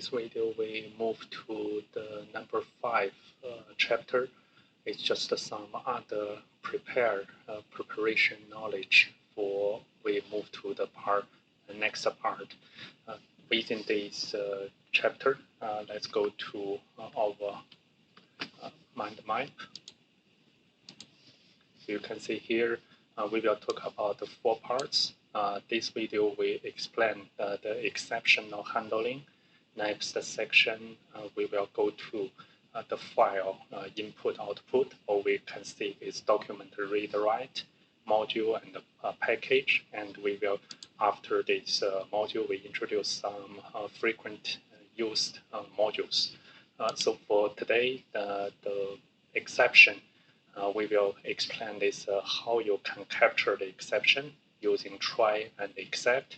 this video, we move to the number 5 chapter. It's just some other preparation knowledge for we move to the next part. Within this chapter, let's go to our mind map. So you can see here, we will talk about the 4 parts. This video will explain the exceptional handling. Next section, we will go to the file input-output, or we can see is document read-write, module, and package. And we will, after this module, we introduce some frequent used modules. So for today, the exception, we will explain this how you can capture the exception using try and except,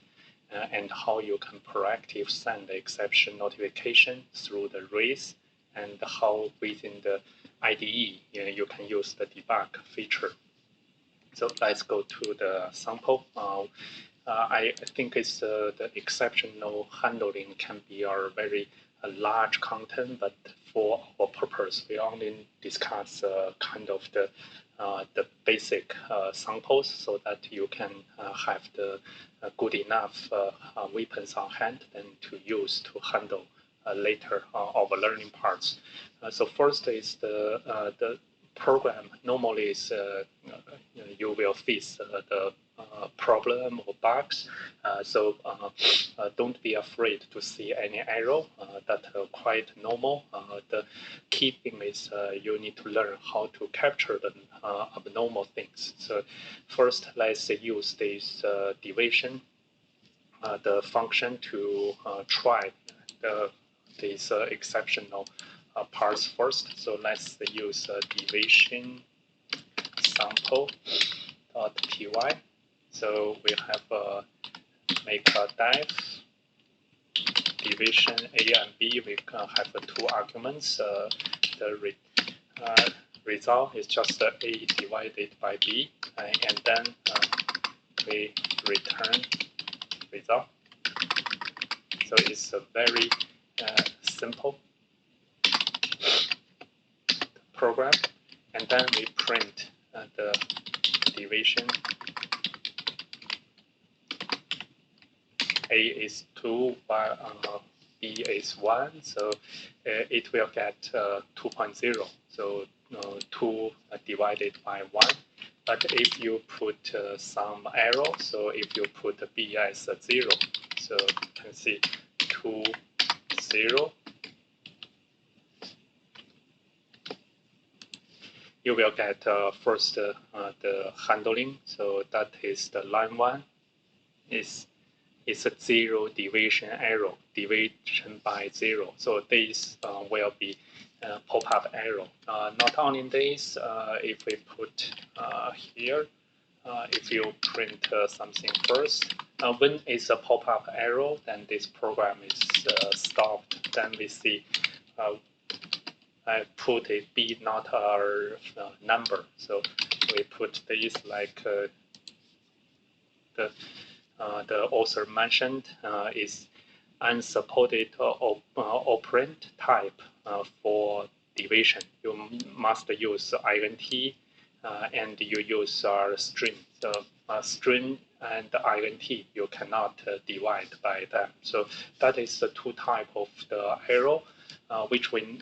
and how you can proactive send the exception notification through the raise, and how within the IDE you can use the debug feature. So let's go to the sample. I think it's the exceptional handling can be a very large content, but for our purpose, we only discuss kind of the basic samples so that you can have the good enough weapons on hand and to use to handle later our learning parts. So first is the program. Normally is you will face the problem or bugs, so don't be afraid to see any error. That quite normal. The key thing is you need to learn how to capture the abnormal things. So first, let's use this division, the function to try these exceptional parts first. So let's use division sample.py. So we have make a div division A and B. We can have 2 arguments. The result is just A divided by B, and then we return result. So it's a very simple program, and then we print the division. A is 2, while B is 1, so it will get 2.0. So 2 divided by 1. But if you put some error, so if you put B as 0, so you can see 2, 0. You will get first the handling. So that is the line 1 is a 0 division error, division by 0. So this will be pop-up error. Not only this, if we put here, if you print something first, when it's a pop-up error, then this program is stopped. Then we see I put a B not our number. So we put this like the author mentioned is unsupported operand type for division. You must use int and you use string. So string and int you cannot divide by them. So that is the 2 type of the error, which we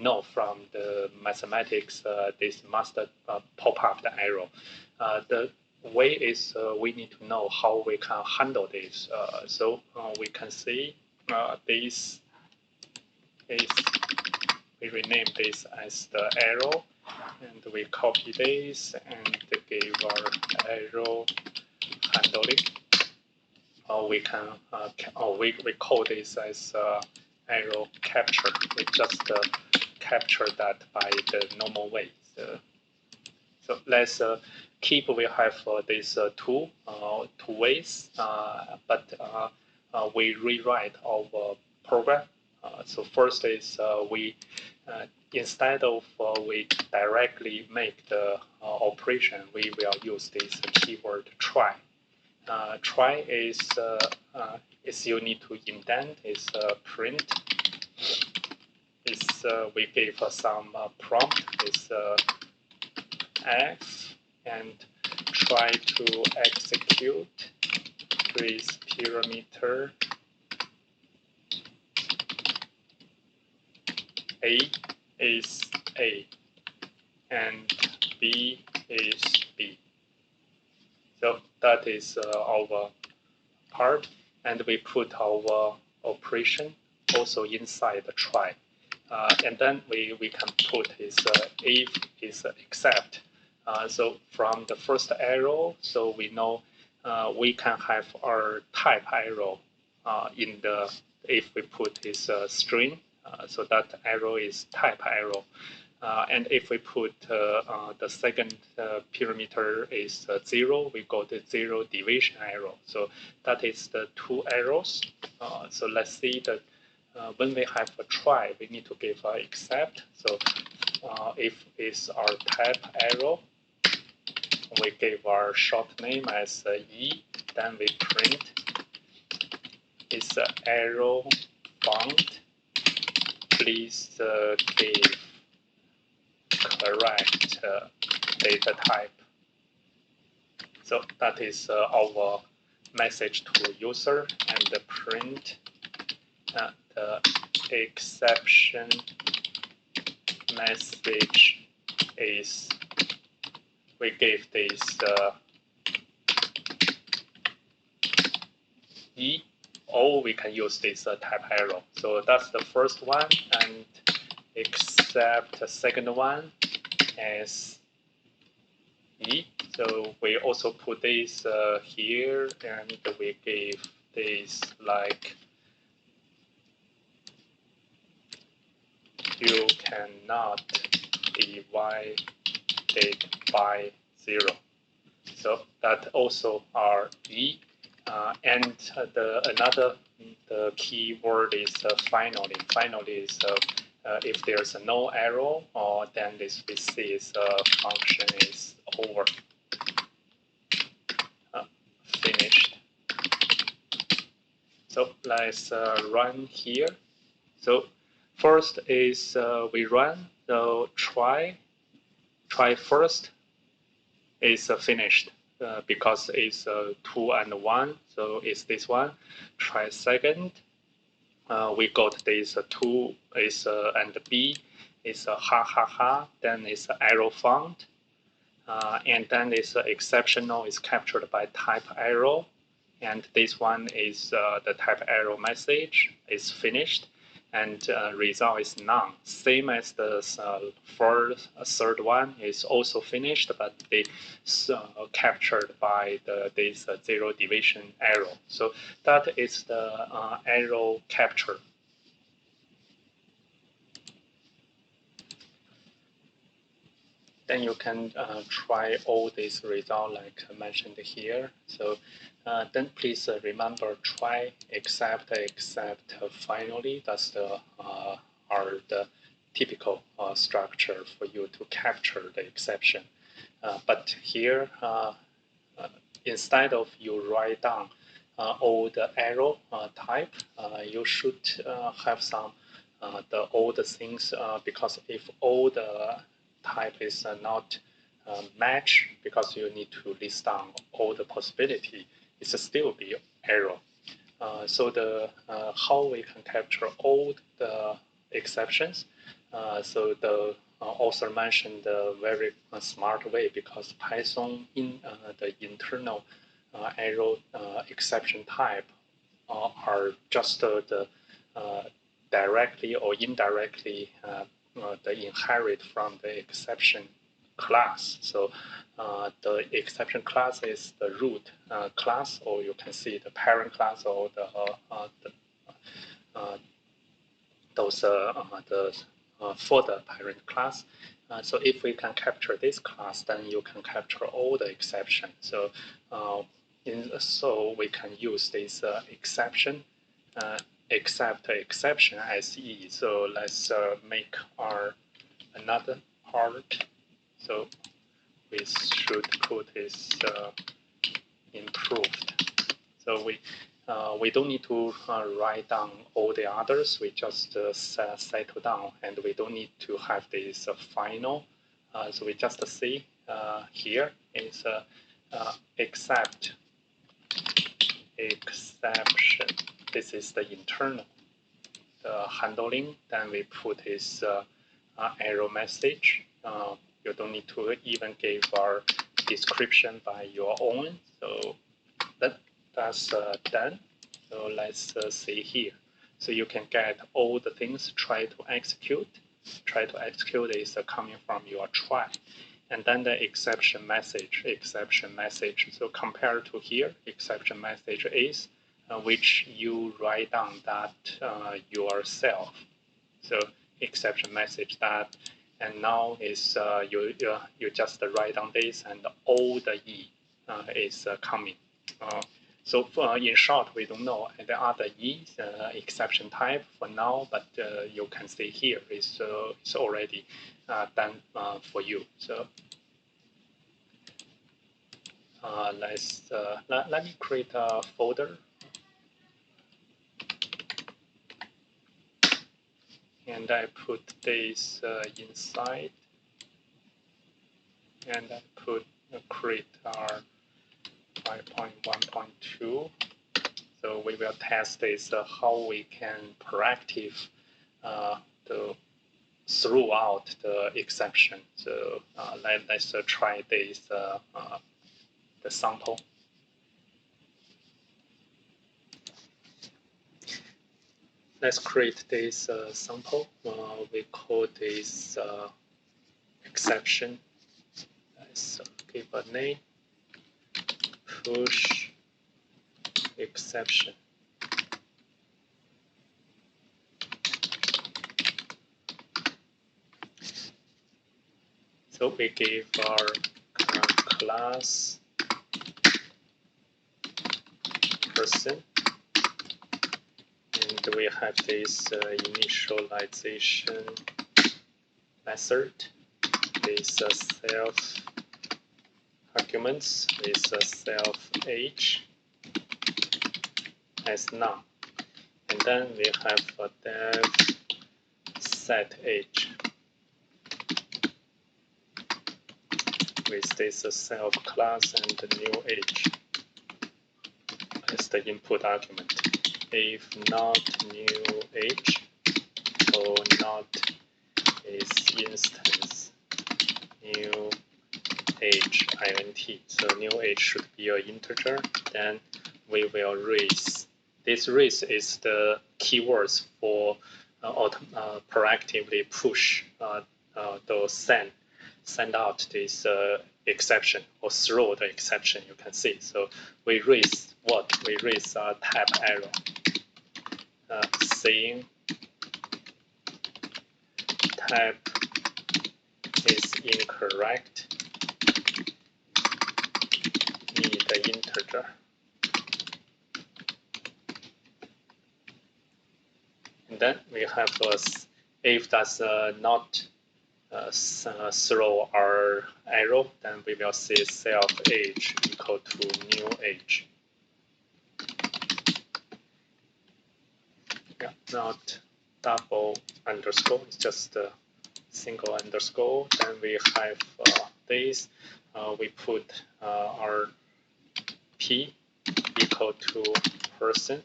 know from the mathematics. This must pop up the error. The way is we need to know how we can handle this. So we can see this is, we rename this as the arrow, and we copy this and give our arrow handling. We can we call this as arrow capture. We just capture that by the normal way. So let's keep. We have these two ways, but we rewrite our program. So first is we instead of we directly make the operation, we will use this keyword try. try is you need to indent is print is we give some prompt is X and try to execute with parameter A is A and B is B. So that is our part, and we put our operation also inside the try. And then we can put is if is except. So from the first arrow, so we know we can have our type arrow in the if we put this string. So that arrow is type arrow. And if we put the second parameter is 0, we got the 0 division arrow. So that is the 2 arrows. So let's see that when we have a try, we need to give except. So if it's our type arrow, we give our short name as E, then we print is arrow found. Please give correct data type. So that is our message to user, and the print the exception message is we gave this E, or we can use this type arrow. So that's the first one, and except the second one as E. So we also put this here, and we gave this like you cannot divide it by 0. So that also are E. And the key word is finally. Finally is if there's no arrow, or then this we see is function is over. Finished. So let's run here. So first is we run. So try first is finished. Because it's 2 and 1, so it's this one. Try second. We got this 2 is and B is ha ha ha. Then it's arrow found, and then this exceptional is captured by type arrow, and this one is the type arrow message is finished, and result is none. Same as the third one is also finished, but they captured by this 0 division arrow. So that is the arrow capture. Then you can try all these results like mentioned here. So then please remember try, except, finally. That's the typical structure for you to capture the exception. But here, instead of you write down all the arrow type, you should have some all the things, because if all the type is not match, because you need to list down all the possibility, it's still be error. So the how we can capture all the exceptions. So the author mentioned a very smart way, because Python in the internal arrow exception type are just the directly or indirectly the inherit from the exception class. So the exception class is the root class, or you can see the parent class, or those for the parent class. So if we can capture this class, then you can capture all the exceptions. So so we can use this exception except exception as E. So let's make our another part. So we should put this improved. So we don't need to write down all the others. We just settle down, and we don't need to have this final. So we just see here is except exception. This is the internal handling. Then we put this error message. You don't need to even give our description by your own. So that's done. So let's see here. So you can get all the things try to execute. Try to execute is coming from your try. And then the exception message. So compared to here, exception message is which you write down that yourself. So exception message that, and now is you just write down this, and all the E is coming. So in short, we don't know the other E exception type for now, but you can see here it's already done for you. So let me create a folder, and I put this inside, and I put create our 5.1.2. So we will test this how we can proactive throw out the exception. So let's try this the sample. Let's create this sample. We call this exception. Let's give a name. Push exception. So we give our class person, and we have this initialization method, this self arguments with self age as none, and then we have a dev set age with this self class and the new age as the input argument. If not new age or not is instance new age int. So new age should be an integer. Then we will raise. This raise is the keywords for proactively push the send out this exception or throw the exception. You can see. So we raise what? We raise a type error saying type is incorrect. Need the integer. And then we have if that's not throw our arrow, then we will say self age equal to new age. Yeah, not double underscore, it's just a single underscore. Then we have this. We put our P equal to person.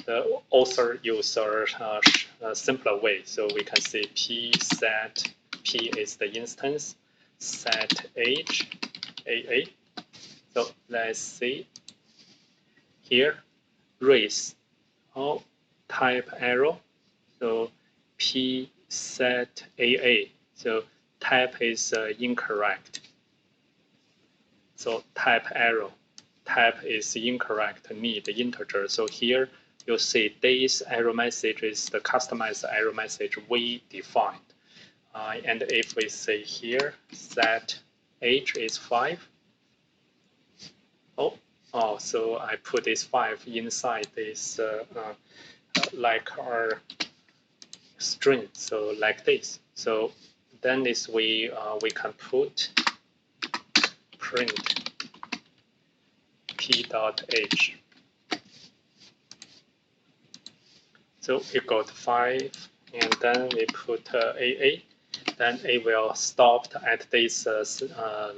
The author uses a simpler way, so we can say P set, P is the instance, set age, AA. So let's see here, race, type arrow, so P set AA, so type is incorrect. So type arrow, type is incorrect, need integer. So here you see this error message is the customized error message we defined. And if we say here set age is 5, so I put this 5 inside this like our string, so like this. So then this we can put print p.age. So we got 5, and then we put AA. Then it will stop at this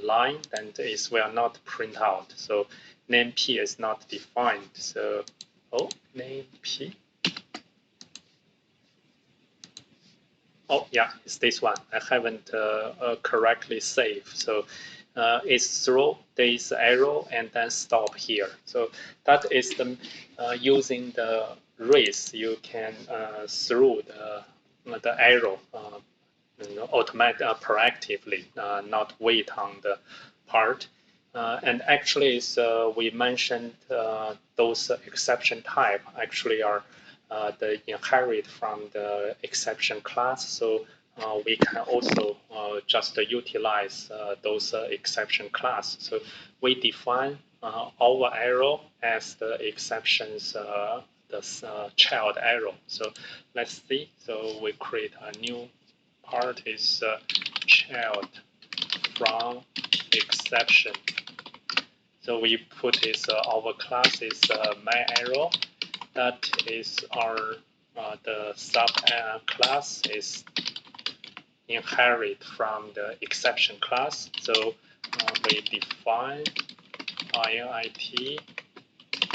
line, and it will not print out. So name P is not defined. So name P. Oh yeah, it's this one. I haven't correctly saved. So it's through this arrow and then stop here. So that is the using the race you can through the arrow automatic proactively, not wait on the part. And actually, we mentioned those exception type actually are the inherit from the exception class. So we can also just utilize those exception class. So we define our arrow as the exceptions, the child arrow. So let's see. So we create a new part is child from exception. So we put this our class is my arrow. That is our the sub class is inherit from the exception class. So we define init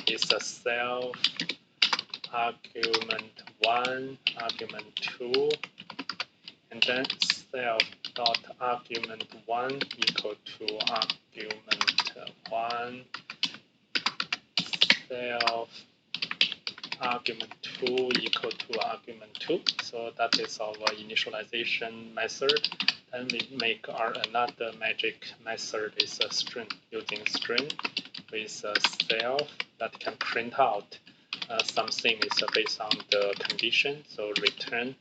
is a self argument 1, argument 2, and then self dot argument 1 equal to argument 1, self argument 2 equal to argument 2. So that is our initialization method. Then we make our another magic method is a string, using string with a self that can print out something is based on the condition. So return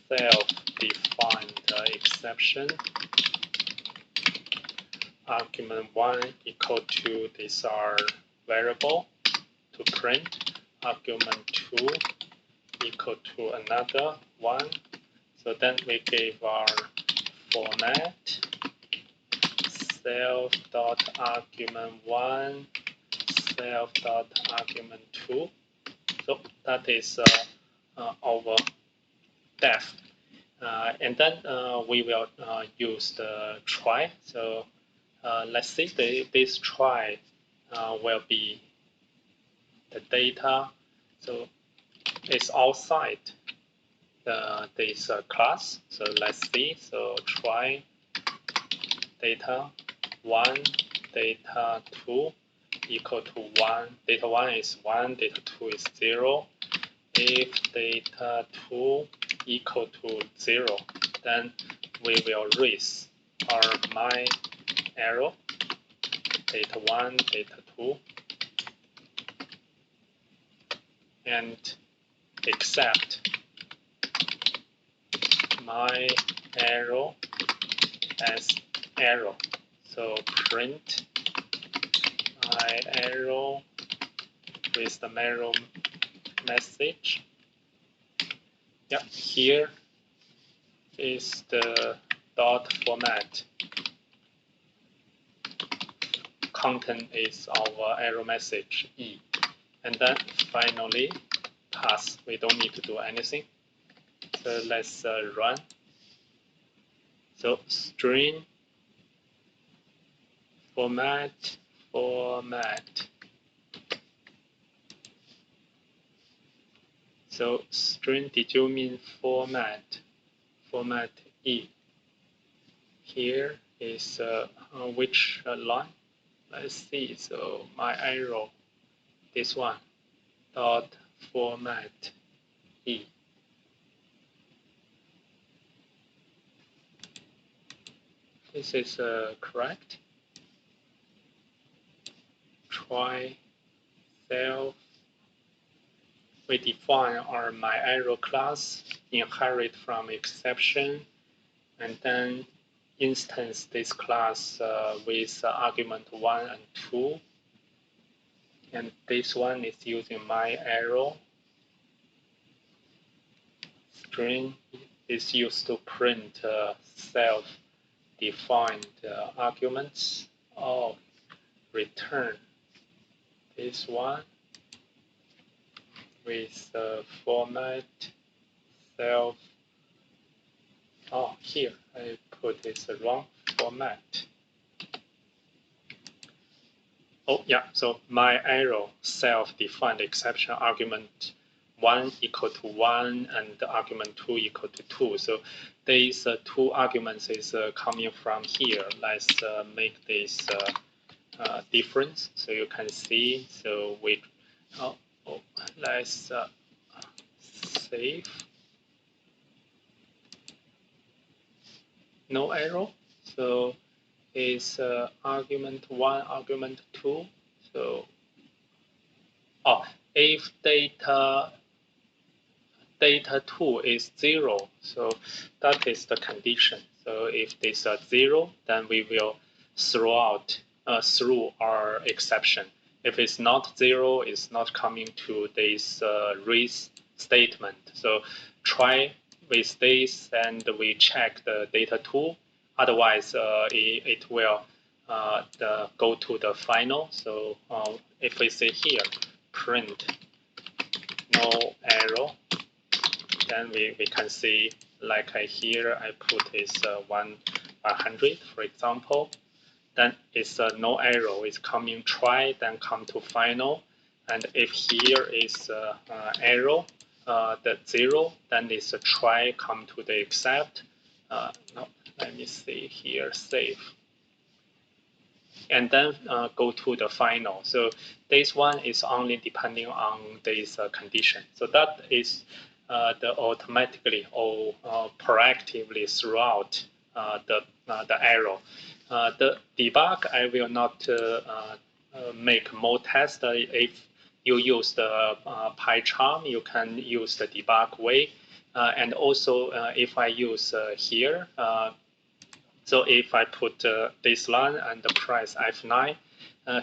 self-defined exception argument 1 equal to this are variable to print, argument 2 equal to another 1. So then we give our format self dot argument 1 self dot argument 2. So that is our def. And then we will use the try. So let's see, this try will be the data. So it's outside this class. So let's see. So try data 1, data 2 equal to 1. Data 1 is 1, data 2 is 0. If data 2 equal to 0, then we will raise our my arrow, data 1, data 2, and accept my arrow as arrow. So print my arrow with the arrow message. Yeah, here is the dot format. Content is our arrow message E. And then finally pass. We don't need to do anything. So let's run. So string format. So string, did you mean format? Format E. Here is which line? Let's see. So my arrow, this one, dot format E. This is correct. Try self. We define our my arrow class, inherit from exception, and then instance this class with argument 1 and 2. And this one is using my arrow. String is used to print self-defined arguments. Oh, return this one with the format self. Oh, here I put this wrong format. Oh, yeah, so my arrow self-defined exception argument 1 equal to 1 and argument 2 equal to 2. So these two arguments is coming from here. Let's make this difference so you can see. So we, let's save. No arrow. So is argument 1, argument 2. So if data 2 is 0, so that is the condition. So if this is 0, then we will throw out through our exception. If it's not 0, it's not coming to this raise statement. So try with this and we check the data 2. Otherwise, it will go to the final. So if we say here, print no arrow, then we can see, like here I put is 100, for example. Then it's no arrow, it's coming try, then come to final. And if here is arrow, the 0, then it's a try, come to the except. No, let me see here, save. And then go to the final. So this one is only depending on this condition. So that is the automatically or proactively throughout the arrow. The debug, I will not make more tests. If you use the PyCharm, you can use the debug way. And also, if I use here, so if I put this line and the price F9,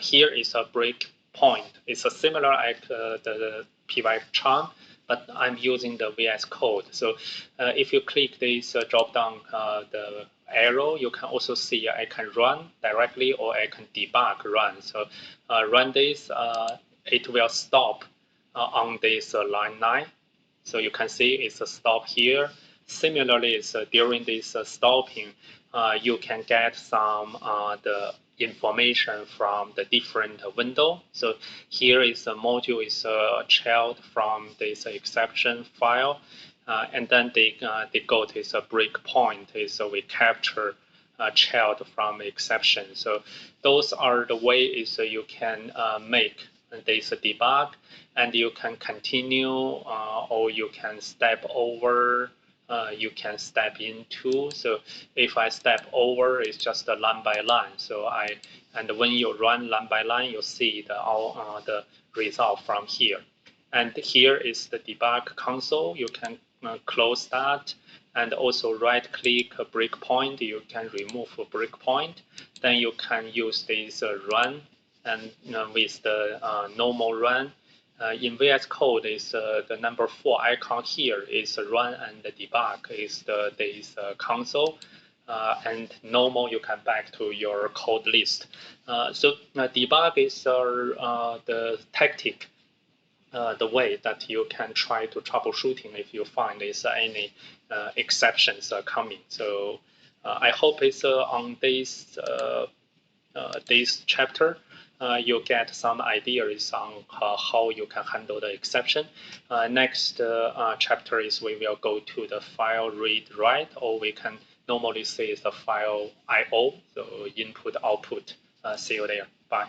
here is a break point. It's a similar like the PyCharm, but I'm using the VS Code. So if you click this drop down the arrow, you can also see I can run directly or I can debug run. So run this, it will stop on this line 9. So you can see it's a stop here. Similarly, it's during this stopping, you can get some the information from the different window. So here is a module is a child from this exception file, and then they go to this breakpoint. So we capture a child from exception. So those are the ways you can make this debug, and you can continue or you can step over. You can step into. So if I step over, it's just a line by line. So and when you run line by line, you see all the result from here. And here is the debug console. You can close that, and also right-click a breakpoint. You can remove a breakpoint. Then you can use this run, and with the normal run. In VS Code, is the number 4 icon here is run and debug is this console. And normal, you can back to your code list. So debug is the tactic, the way that you can try to troubleshooting if you find is any exceptions coming. So I hope it's on this chapter. You get some ideas on how you can handle the exception. Next chapter is we will go to the file read write, or we can normally say the file IO, so input output. See you there. Bye.